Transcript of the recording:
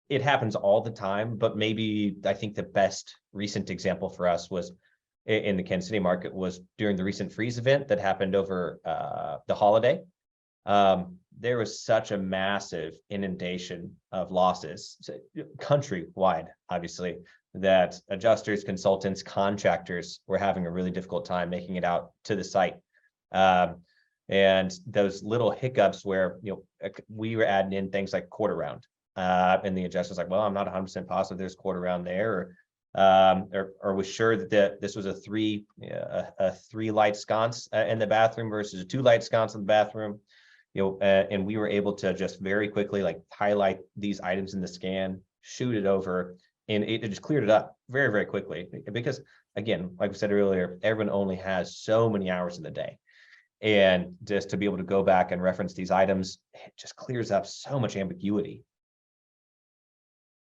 it happens all the time, but maybe I think the best recent example for us was in the Kansas City market was during the recent freeze event that happened over the holiday. There was such a massive inundation of losses, countrywide, obviously, that adjusters, consultants, contractors were having a really difficult time making it out to the site. And those little hiccups where, we were adding in things like quarter round, and the adjuster's like, well, I'm not 100% positive there's quarter round there, or was sure that this was a three light sconce in the bathroom versus a 2 light sconce in the bathroom. And we were able to just very quickly like highlight these items in the scan, shoot it over, and it just cleared it up very, very quickly. Because again, like we said earlier, everyone only has so many hours in the day. And just to be able to go back and reference these items, it just clears up so much ambiguity.